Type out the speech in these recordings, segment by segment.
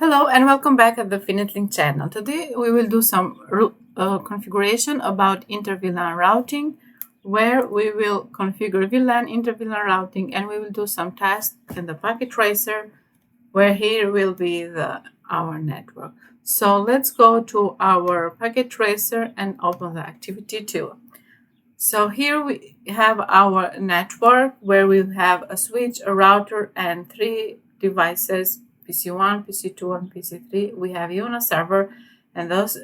Hello and welcome back at the FinitLink channel. Today we will do some configuration about Inter-VLAN routing, where we will configure VLAN, Inter-VLAN routing, and we will do some tasks in the packet tracer, where here will be our network. So let's go to our packet tracer and open the activity tool. So here we have our network where we have a switch, a router, and 3 devices, PC1, PC2, and PC3. We have even a server, and those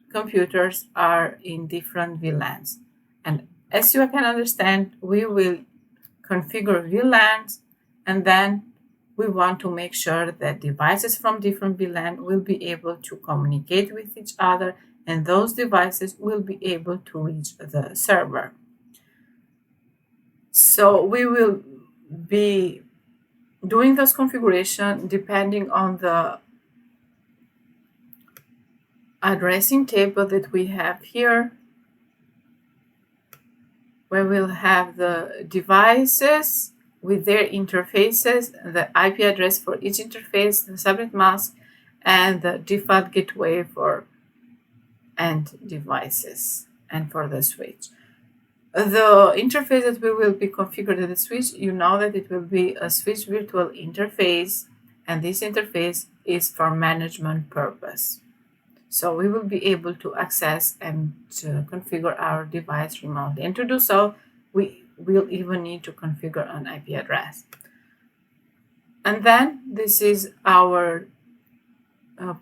computers are in different VLANs. And as you can understand, we will configure VLANs, and then we want to make sure that devices from different VLAN will be able to communicate with each other, and those devices will be able to reach the server. So we will be doing this configuration depending on the addressing table that we have here, where we'll have the devices with their interfaces, the IP address for each interface, the subnet mask, and the default gateway for end devices and for the switch. The interface that we will be configured at the switch, you know that it will be a switch virtual interface, and this interface is for management purpose. So we will be able to access and to configure our device remotely. And to do so, we will even need to configure an IP address. And then this is our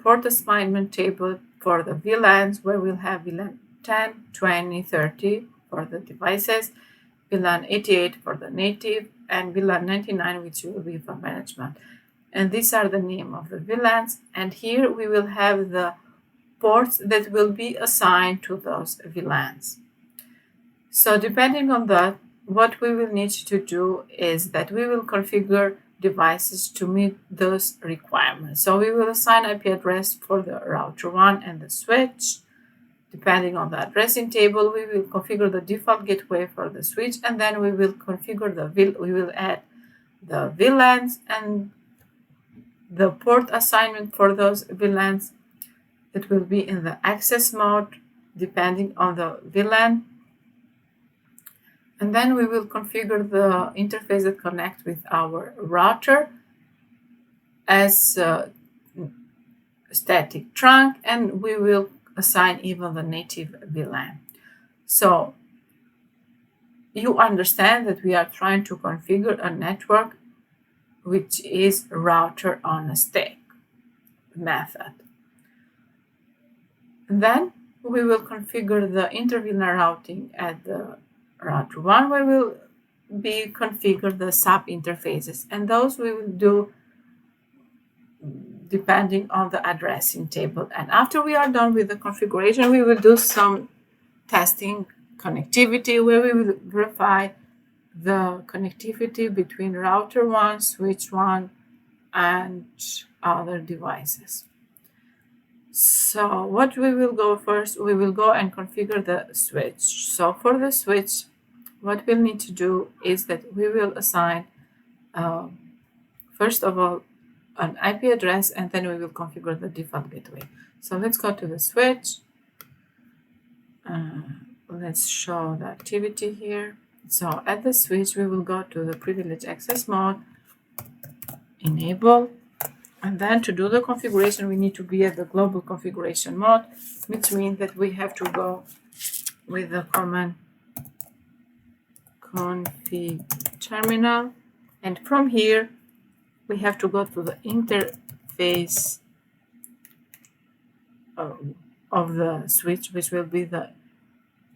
port assignment table for the VLANs, where we'll have VLAN 10, 20, 30 for the devices, VLAN 88 for the native, and VLAN 99, which will be for management. And these are the name of the VLANs. And here we will have the ports that will be assigned to those VLANs. So depending on that, what we will need to do is that we will configure devices to meet those requirements. So we will assign IP address for the router 1 and the switch. Depending on the addressing table, we will configure the default gateway for the switch, and then we will configure we will add the VLANs and the port assignment for those VLANs. It will be in the access mode depending on the VLAN. And then we will configure the interface that connects with our router as a static trunk, and we will assign even the native VLAN. So you understand that we are trying to configure a network which is router on a stick method. And then we will configure the Inter-VLAN routing at the router 1, where we'll be configure the sub interfaces, and those we will do depending on the addressing table. And after we are done with the configuration, we will do some testing connectivity, where we will verify the connectivity between router 1, switch 1, and other devices. So what we will go first, we will go and configure the switch. So for the switch, what we'll need to do is that we will assign, first of all, an IP address, and then we will configure the default gateway. So let's go to the switch. Let's show the activity here. So at the switch, we will go to the privileged access mode, enable, and then to do the configuration, we need to be at the global configuration mode, which means that we have to go with the command config terminal, and from here we have to go to the interface of the switch, which will be the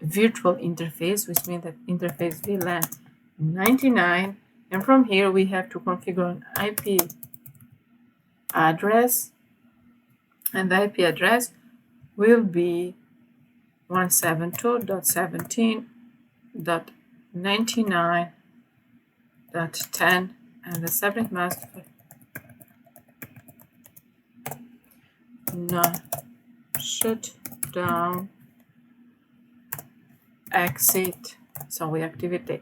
virtual interface, which means that interface VLAN 99, and from here we have to configure an IP address, and the IP address will be 172.17.99.10, and the subnet mask shut down exit. So we activate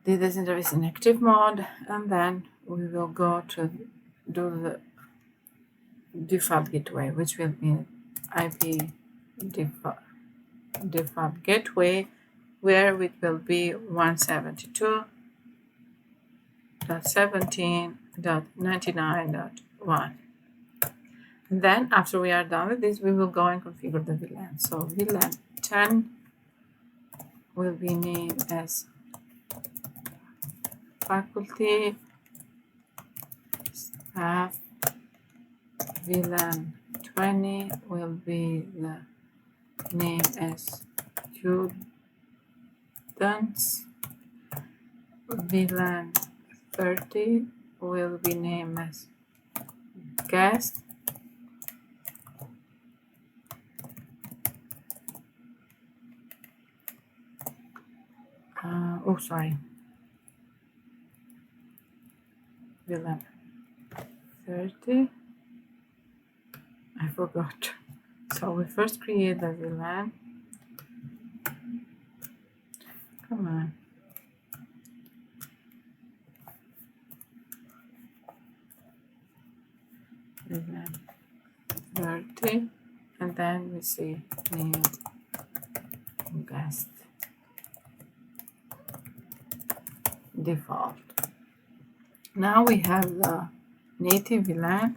this interface in active mode, and then we will go to do the default gateway, which will be IP default gateway, where it will be 172.17.99.1. And then after we are done with this, we will go and configure the VLAN. So VLAN 10 will be named as faculty staff. VLAN 20 will be the name as students. VLAN 30 will be named as guest. VLAN 30. I forgot. So we first create the VLAN. Come on. VLAN 30. And then we see name guest default. Now we have the native VLAN,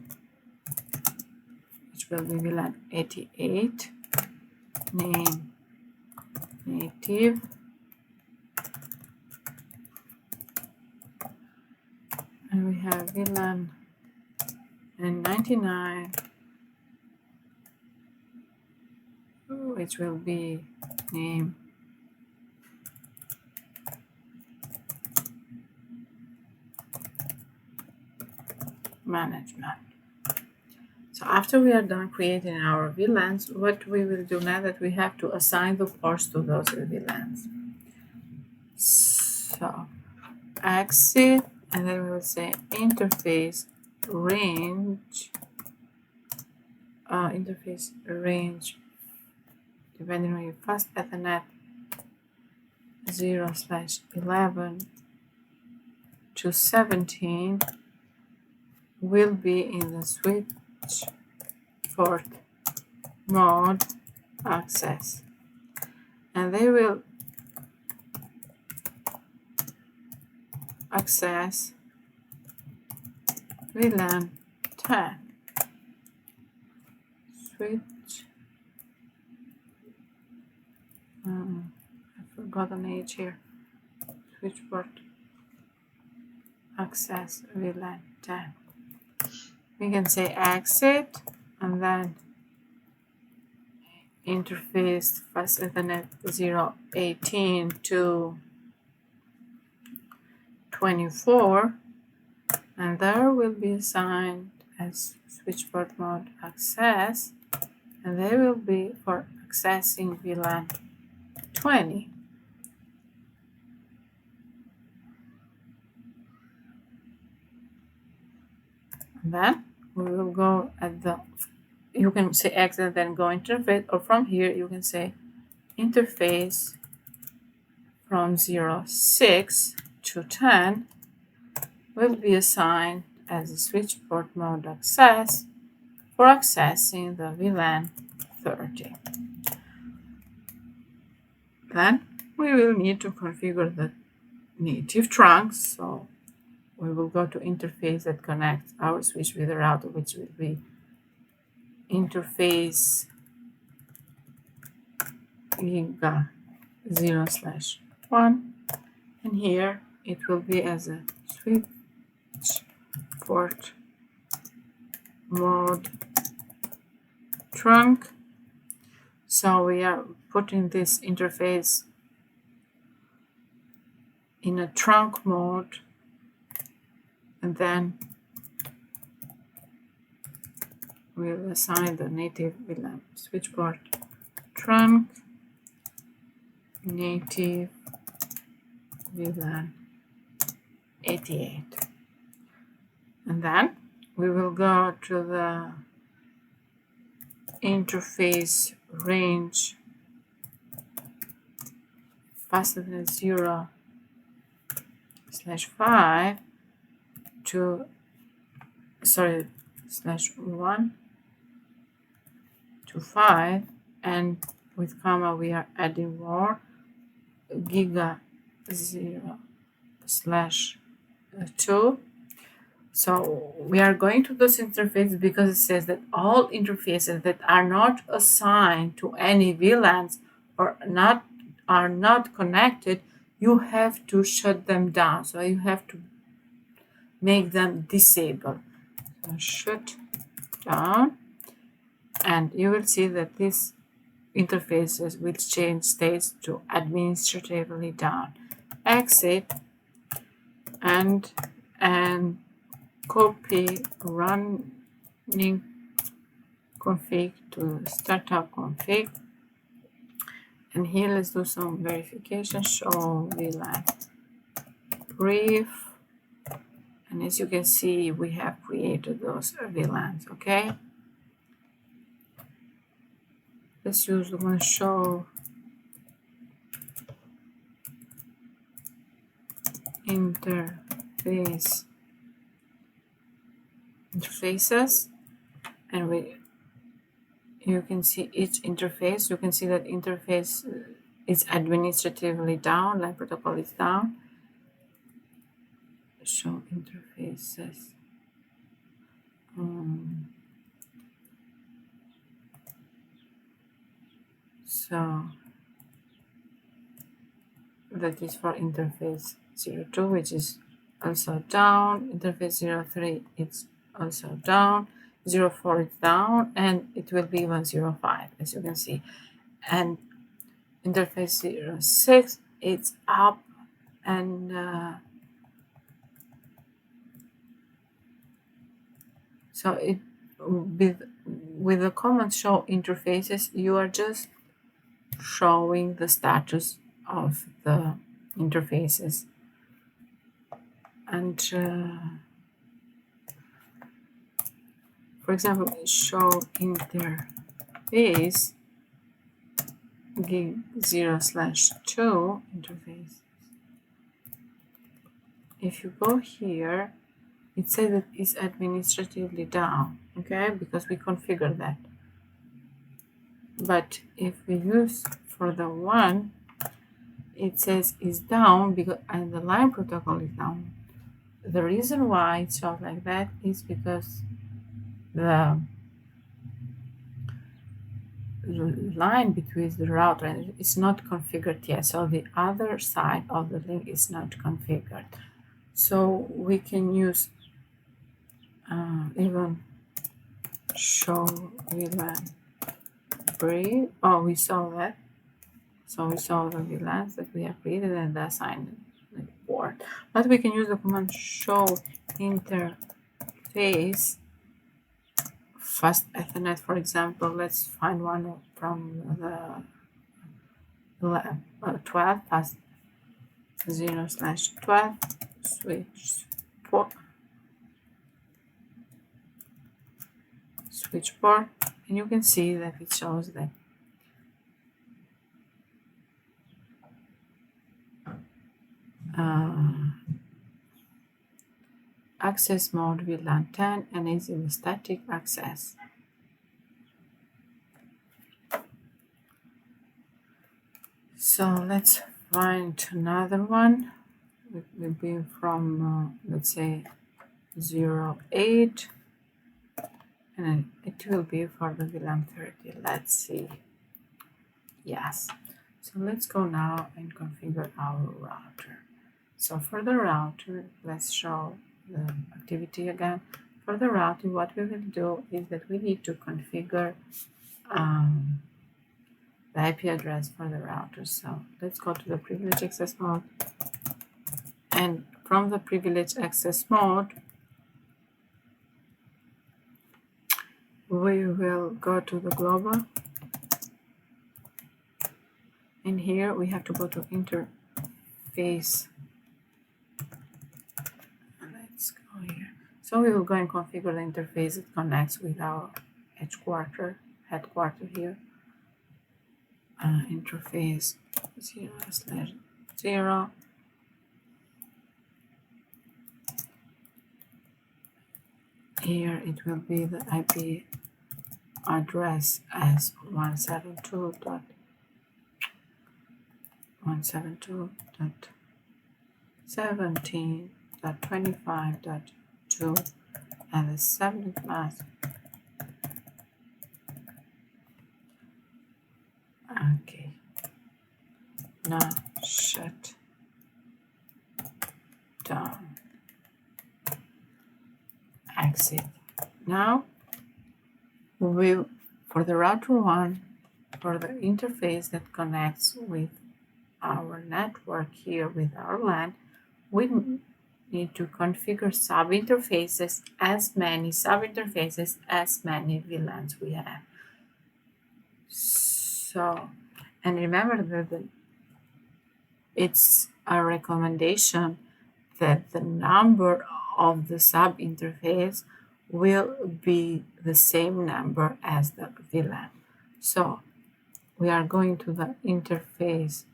which will be VLAN 88, name native, and we have VLAN and 99, which will be name management. So after we are done creating our VLANs, what we will do now that we have to assign the ports to those VLANs. So exit, and then we will say interface range, depending on your fast Ethernet 0/11 to 17 will be in the switch port mode access, and they will access VLAN 10 switch. I forgot an H here. Switch port access VLAN 10. We can say exit, and then interface fast Ethernet 018 to 24, and there will be assigned as switch port mode access, and they will be for accessing VLAN 20. And then we will go at the, you can say exit, then go interface, or from here you can say interface from 06 to 10 will be assigned as a switch port mode access for accessing the VLAN 30. Then we will need to configure the native trunks. So we will go to interface that connects our switch with the router, which will be interface giga 0/1, and here it will be as a switch port mode trunk. So we are putting this interface in a trunk mode, and then we'll assign the native VLAN switch port trunk native VLAN 88. And then we will go to the interface range faster than 0/5 to sorry, /1 to 5, and with comma we are adding more giga 0 /2. So we are going to those interfaces because it says that all interfaces that are not assigned to any VLANs or are not connected, you have to shut them down. So you have to make them disabled. So shut down, and you will see that these interfaces will change states to administratively down. Exit and copy running config to startup config. And here let's do some verification. Show VLAN brief. And as you can see, we have created those VLANs, okay? Let's use the one show interfaces, and you can see each interface. You can see that interface is administratively down, line protocol is down. Show interfaces. So that is for interface 02, which is also down. Interface 03, it's also down. 04 is down, and it will be 105, as you can see. And interface 06, it's up, and so it with the command show interfaces, you are just showing the status of the interfaces. And for example, show interface gig 0/2 interface. If you go here, it says that it's administratively down, okay, because we configured that. But if we use for the one, it says is down because and the line protocol is down. The reason why it shows like that is because the line between the router and it's not configured yet, so the other side of the link is not configured. So we can use even show VLAN brief. Oh, we saw that. So we saw the VLANs that we have created and the assigned port. But we can use the command show interface fast Ethernet, for example. Let's find one from the 12 fast 0/12 switch port, and you can see that it shows that access mode VLAN 10 and is in static access. So let's find another one. It will be from let's say 08, and it will be for the VLAN 30. Let's see. Yes. So let's go now and configure our router. So for the router, let's show the activity again. For the router, what we will do is that we need to configure the IP address for the router. So let's go to the privilege access mode, and from the privilege access mode, we will go to the global, and here we have to go to interface. Let's go here. So we will go and configure the interface that connects with our headquarter here. Interface 0/0. Here it will be the IP address as 172.172.17.25.2 and the subnet mask. Okay, now shut down, exit. Now we will, for the router 1, for the interface that connects with our network here with our LAN, we need to configure sub-interfaces, as many sub-interfaces as many VLANs we have. So, and remember that it's a recommendation that the number of the sub-interface will be the same number as the VLAN. So we are going to the interface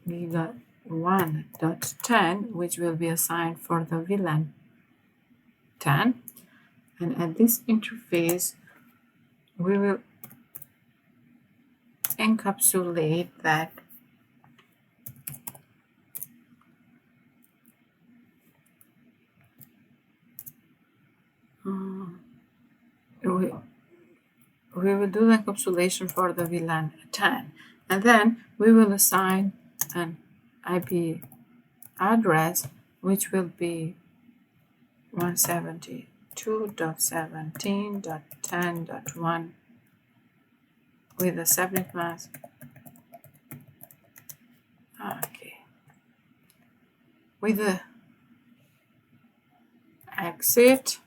giga 1.10, which will be assigned for the VLAN 10. And at this interface, we will encapsulate that we will do the encapsulation for the VLAN 10, and then we will assign an IP address which will be 172.17.10.1 with a subnet mask. Okay, with the exit,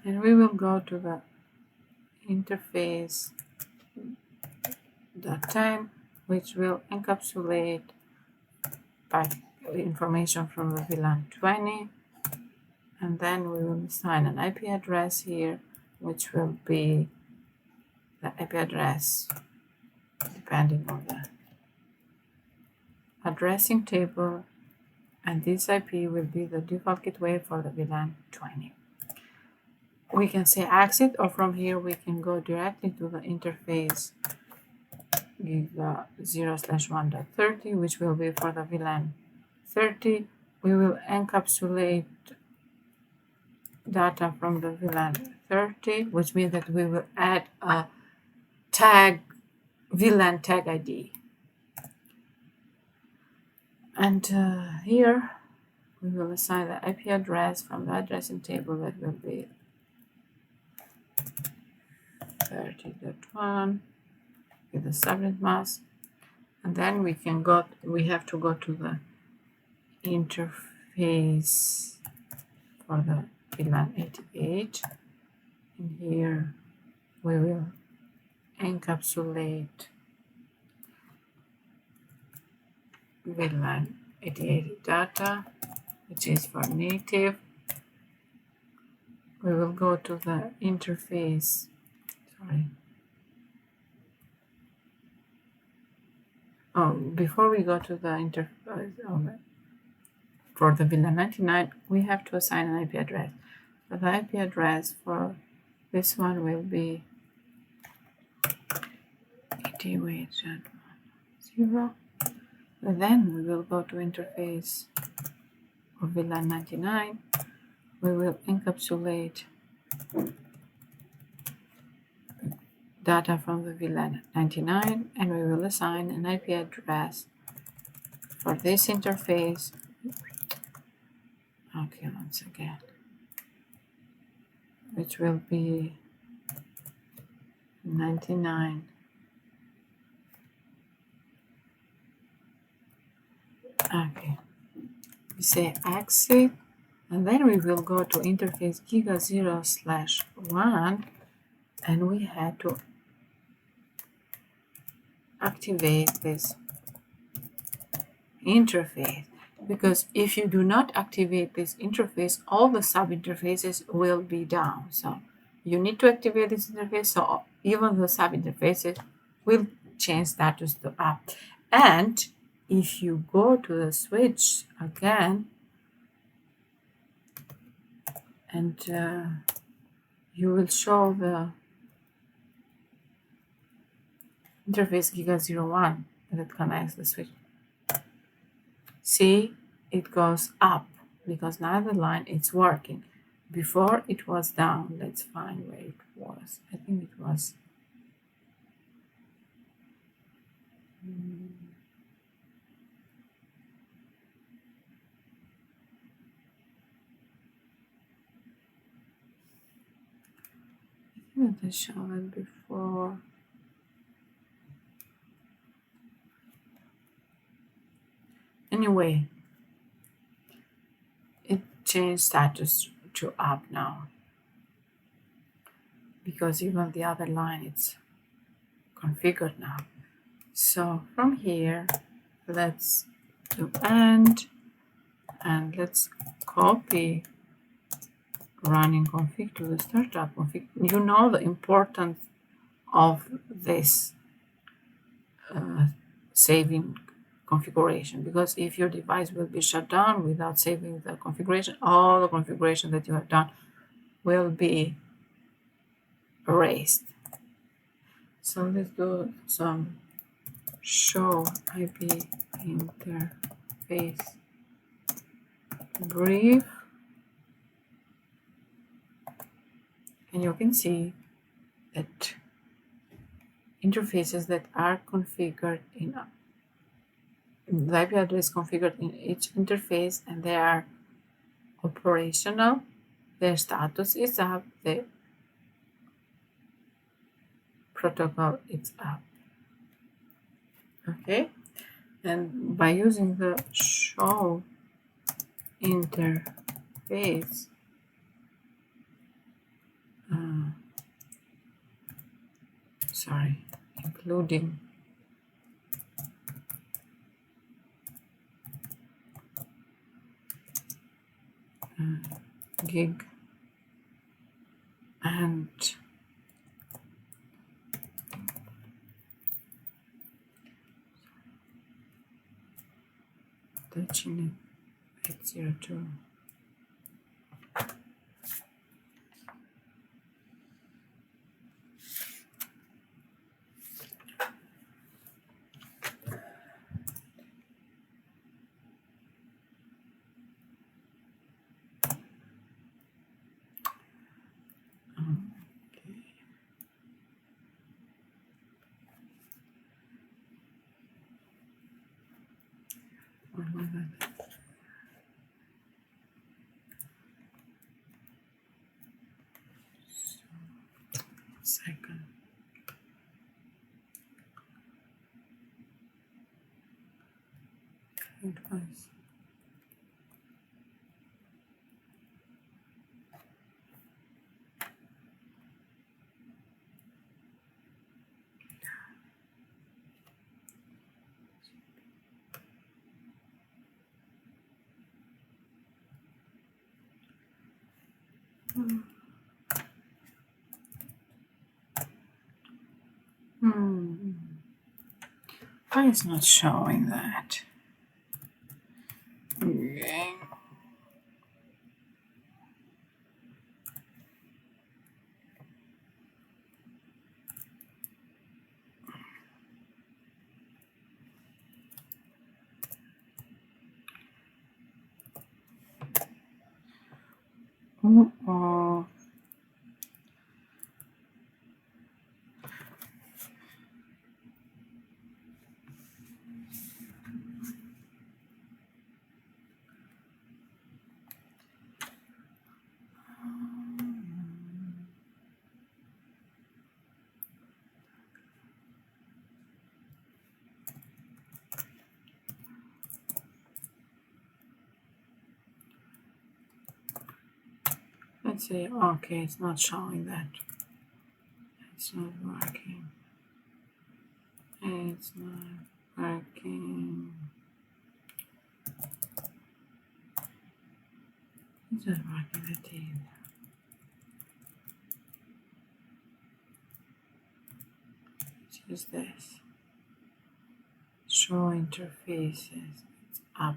and we will go to the interface .10, which will encapsulate by information from the VLAN 20, and then we will assign an IP address here, which will be the IP address depending on the addressing table, and this IP will be the default gateway for the VLAN 20. We can say exit, or from here we can go directly to the interface giga 0/1.30, which will be for the VLAN 30. We will encapsulate data from the VLAN 30, which means that we will add a tag, VLAN tag ID. And here we will assign the IP address from the addressing table that will be 30.1 with the subnet mask, and then we have to go to the interface for the VLAN 88, and here we will encapsulate VLAN 88 data, which is for native. We will go to the interface, before we go to the interface for the VLAN 99, we have to assign an IP address. So the IP address for this one will be 88.0. And then we will go to interface for VLAN 99. We will encapsulate data from the VLAN 99, and we will assign an IP address for this interface. Okay, once again, which will be 99. Okay, we say exit, and then we will go to interface giga 0/1, and we had to activate this interface, because if you do not activate this interface, all the sub-interfaces will be down. So you need to activate this interface, so even the sub-interfaces will change status to up. And if you go to the switch again, and you will show the interface giga01 that connects the switch. See, it goes up because now the line is working. Before it was down. Let's find where it was. I think it was. I think I showed it before. Anyway, it changed status to up now because even the other line it's configured now. So from here, let's do end and let's copy running config to the startup config. You know the importance of this saving configuration, because if your device will be shut down without saving the configuration, all the configuration that you have done will be erased. So let's do some show IP interface brief, and you can see that interfaces that are configured in the IP address configured in each interface and they are operational, their status is up, the protocol is up. Okay, and by using the show interface including gig and touching it 802. Second. It was. Why is not showing that? Okay. Uh-oh. Let's see. Okay, it's not showing that. It's not working. It's not working. It's not working at all. Let's use this. Show show interfaces. It's up.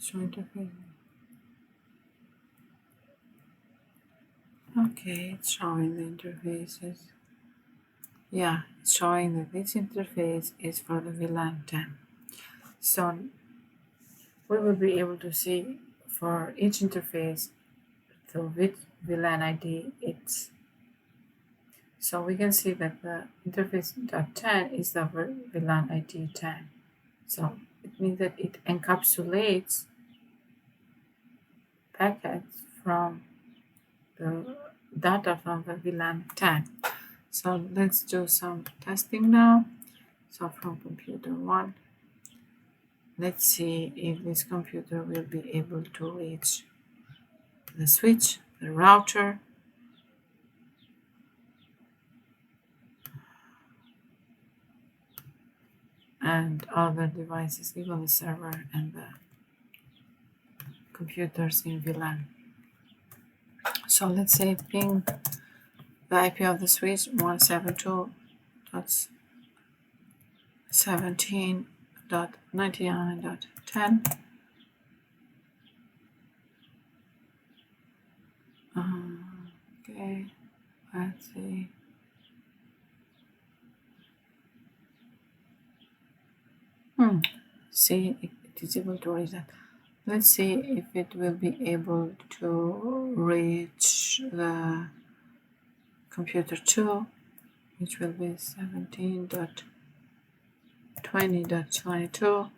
Show interfaces. Okay, it's showing the interfaces. Yeah, it's showing that this interface is for the VLAN 10. So we will be able to see for each interface the which VLAN ID it's. So we can see that the interface.10 is the VLAN ID 10. So it means that it encapsulates packets from the data from the VLAN 10. So let's do some testing now. So from computer 1, let's see if this computer will be able to reach the switch, the router, and other devices, even the server and the computers in VLAN. So let's say ping the IP of the switch 172.17.99.10. Okay, let's see. See if it is able to reach that. Let's see if it will be able to reach the computer 2, which will be 17.20.22.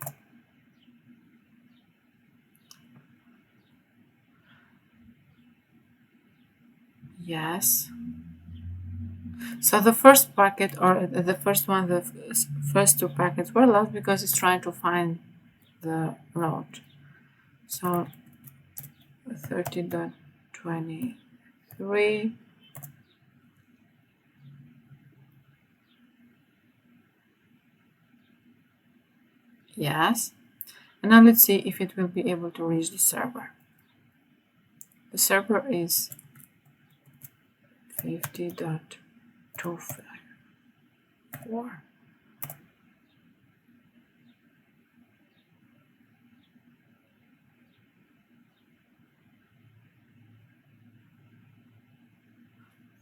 Yes. So the first packet, or the first one, the first two packets were lost because it's trying to find the route. So 30.23. Yes. And now let's see if it will be able to reach the server. The server is 50.254.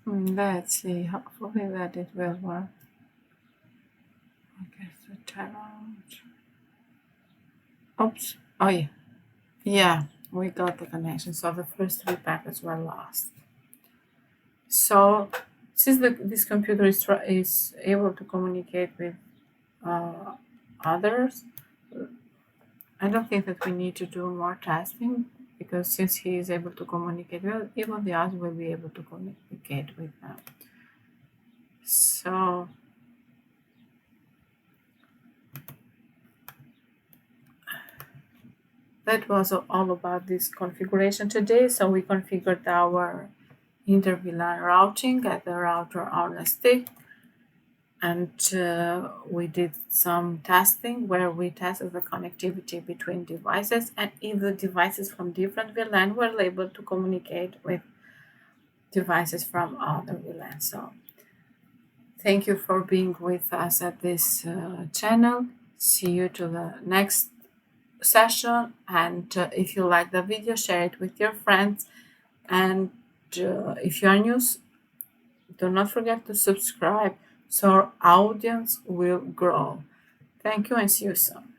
Let's see, hopefully that it will work. Okay, so timeout. Oops. Oh yeah. Yeah, we got the connection. So the first three packets were lost. So since this computer is able to communicate with others, I don't think that we need to do more testing, because since he is able to communicate well, even the others will be able to communicate with them. So that was all about this configuration today. So we configured our Inter-VLAN routing at the router on a stick, and we did some testing where we tested the connectivity between devices and if the devices from different VLAN were able to communicate with devices from other VLAN. So thank you for being with us at this channel. See you to the next session, and if you like the video, share it with your friends, and if you are new, do not forget to subscribe so our audience will grow. Thank you and see you soon.